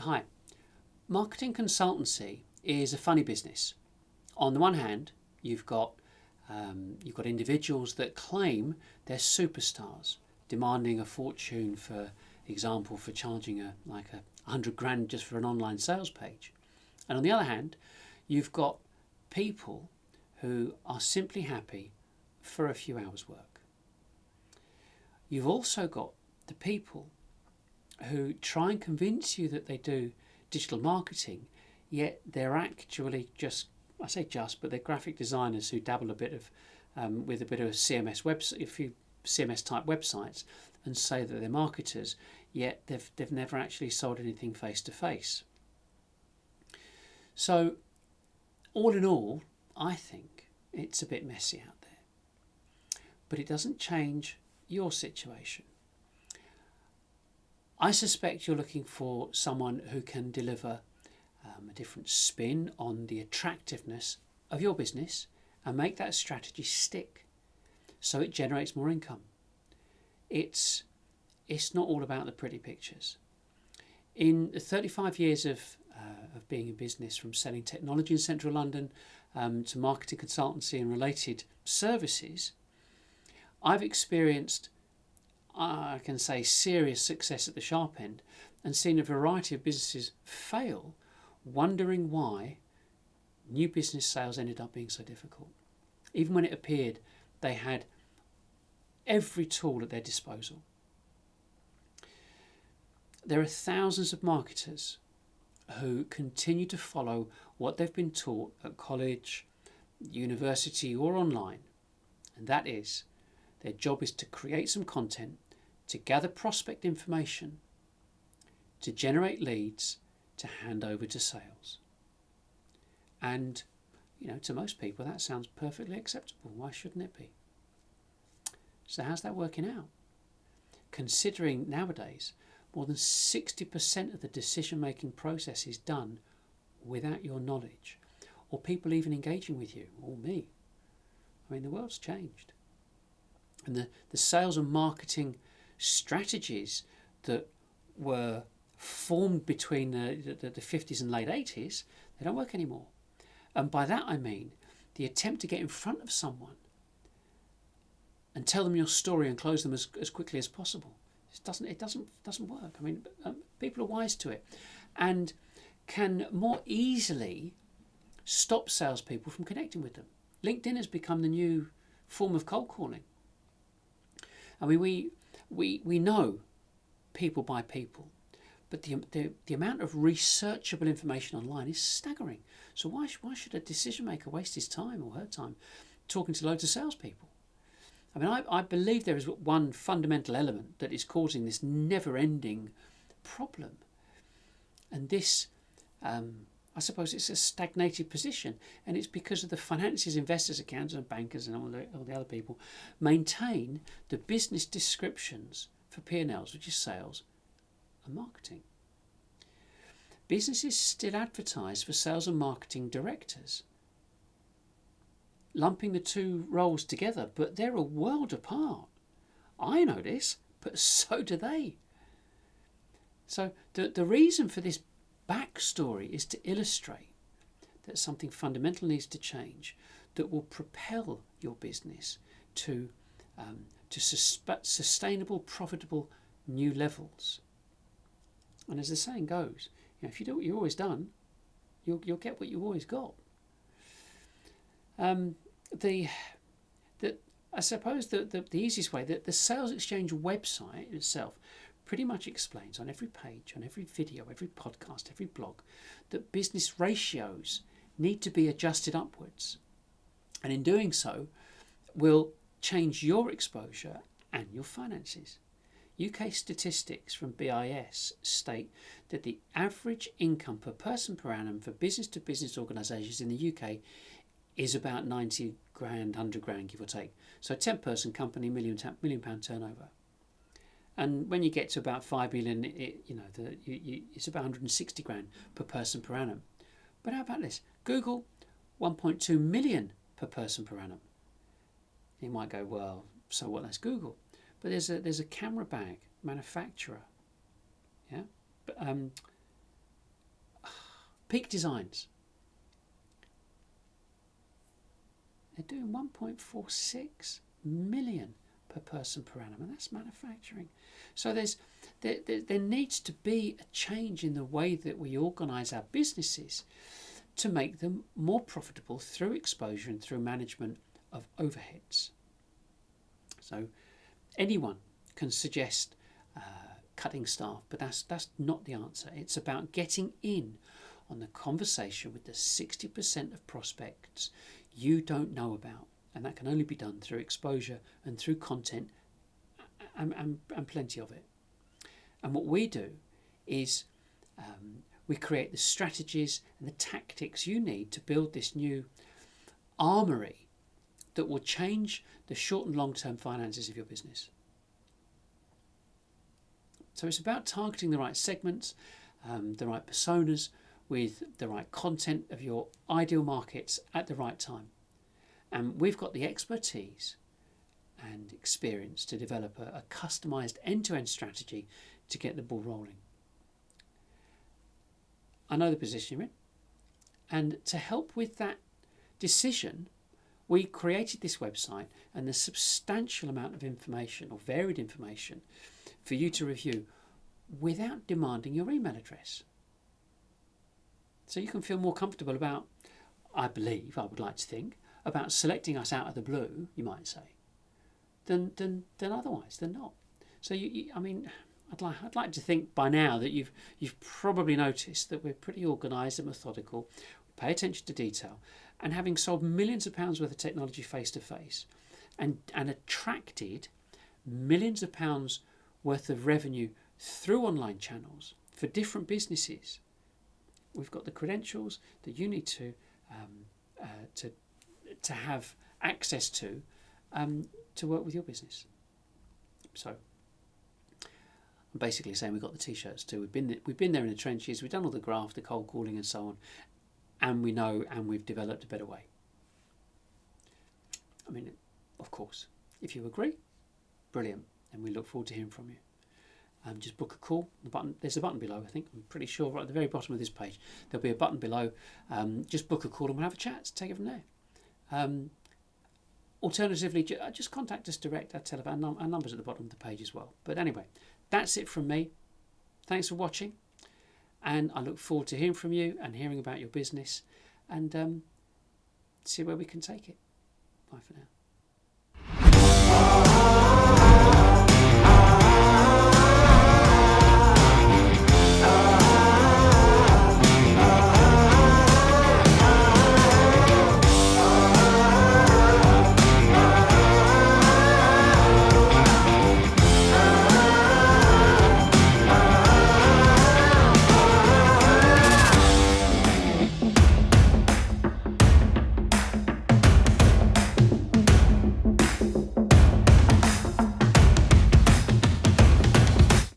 Hi. Marketing consultancy is a funny business. On the one hand, you've got individuals that claim they're superstars, demanding a fortune, for example, for charging a 100 grand just for an online sales page. And on the other hand, you've got people who are simply happy for a few hours' work. You've also got the people who try and convince you that they do digital marketing, yet they're actually but they're graphic designers who dabble with a bit of CMS website, a few CMS type websites, and say that they're marketers, yet they've never actually sold anything face to face. So, all in all, I think it's a bit messy out there, but it doesn't change your situation. I suspect you're looking for someone who can deliver a different spin on the attractiveness of your business and make that strategy stick so it generates more income. It's not all about the pretty pictures. In the 35 years of being in business, from selling technology in central London to marketing consultancy and related services, I've experienced, I can say, serious success at the sharp end and seen a variety of businesses fail, wondering why new business sales ended up being so difficult, even when it appeared they had every tool at their disposal. There are thousands of marketers who continue to follow what they've been taught at college, university, or online, and that is, their job is to create some content, to gather prospect information, to generate leads, to hand over to sales. And, to most people that sounds perfectly acceptable. Why shouldn't it be? So how's that working out? Considering nowadays more than 60% of the decision-making process is done without your knowledge, or people even engaging with you, or me. I mean, the world's changed. And the sales and marketing strategies that were formed between the 50s and late 80s, they don't work anymore. And by that I mean the attempt to get in front of someone and tell them your story and close them as quickly as possible. It doesn't work. I mean, people are wise to it and can more easily stop salespeople from connecting with them. LinkedIn has become the new form of cold calling. I mean, we know people by people, but the amount of researchable information online is staggering. So why should a decision maker waste his time or her time talking to loads of salespeople? I mean, I believe there is one fundamental element that is causing this never-ending problem, and this, I suppose, it's a stagnated position, and it's because of the finances, investors, accountants, and bankers, and all the other people maintain the business descriptions for P&Ls, which is sales and marketing. Businesses still advertise for sales and marketing directors, lumping the two roles together, but they're a world apart. I know this, but so do they. So the reason for this backstory is to illustrate that something fundamental needs to change that will propel your business to sustainable, profitable new levels. And as the saying goes, if you do what you've always done, you'll get what you've always got. I suppose the easiest way, that the salesXchange website itself pretty much explains on every page, on every video, every podcast, every blog, that business ratios need to be adjusted upwards. And in doing so, will change your exposure and your finances. UK statistics from BIS state that the average income per person per annum for business-to-business organisations in the UK is about 90 grand, 100 grand, give or take. So a 10-person company, £1 million turnover. And when you get to about 5 million, it's about 160 grand per person per annum. But how about this? Google, 1.2 million per person per annum. You might go, well, so what? That's Google. But there's a camera bag manufacturer, yeah, Peak Designs. They're doing 1.46 million per person per annum, and that's manufacturing. So there needs to be a change in the way that we organise our businesses to make them more profitable through exposure and through management of overheads. So anyone can suggest cutting staff, but that's not the answer. It's about getting in on the conversation with the 60% of prospects you don't know about, and that can only be done through exposure and through content and plenty of it. And what we do is we create the strategies and the tactics you need to build this new armoury that will change the short and long-term finances of your business. So it's about targeting the right segments, the right personas, with the right content of your ideal markets at the right time. And we've got the expertise and experience to develop a customised end-to-end strategy to get the ball rolling. I know the position you're in, and to help with that decision, we created this website and the substantial amount of information, or varied information, for you to review without demanding your email address. So you can feel more comfortable about, I would like to think, about selecting us out of the blue, you might say, than otherwise, than not. So I'd like to think by now that you've probably noticed that we're pretty organised and methodical, pay attention to detail, and having sold millions of pounds worth of technology face to face, and attracted millions of pounds worth of revenue through online channels for different businesses. We've got the credentials that you need to have access to work with your business. So I'm basically saying we've got the t-shirts too. We've been there in the trenches. We've done all the graft, the cold calling, and so on, and we know, and we've developed a better way. I mean, of course, if you agree, brilliant, and we look forward to hearing from you. Just book a call. There's a button below, I think. I'm pretty sure right at the very bottom of this page there'll be a button below. Just book a call and we'll have a chat. Take it from there. Alternatively, just contact us direct. Our number's at the bottom of the page as well. But anyway, that's it from me. Thanks for watching, and I look forward to hearing from you and hearing about your business, and see where we can take it. Bye for now.